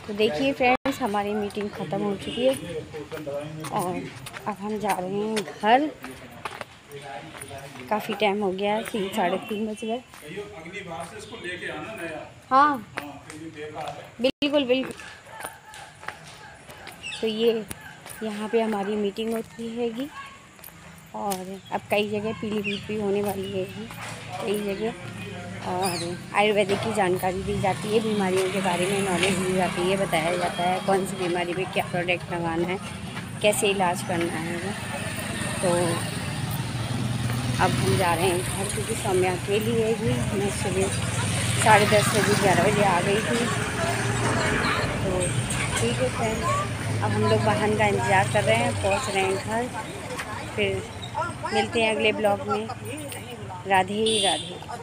तो देखिए फ्रेंड्स, हमारी मीटिंग ख़त्म हो चुकी है और अब हम जा रहे हैं घर। काफ़ी टाइम हो गया है, 3 साढ़े 3 बज गए। हाँ बिल्कुल बिल्कुल। तो ये यहाँ पे हमारी मीटिंग होती हैगी और अब कई जगह पीलीभीत भी होने वाली हैगी, कई जगह। और आयुर्वेदिक की जानकारी दी जाती है, बीमारियों के बारे में नॉलेज दी जाती है, बताया जाता है कौन सी बीमारी में क्या प्रोडक्ट लगाना है, कैसे इलाज करना है। तो अब हम जा रहे हैं घर, क्योंकि सौम्या अकेली हैगी। मैं सुबह 10:30 बजे 11 बजे आ गई थी। तो ठीक है फ्रेंड्स, अब हम लोग वाहन का इंतज़ार कर रहे हैं, पहुंच रहे हैं घर। फिर मिलते हैं अगले ब्लॉग में। राधे राधे।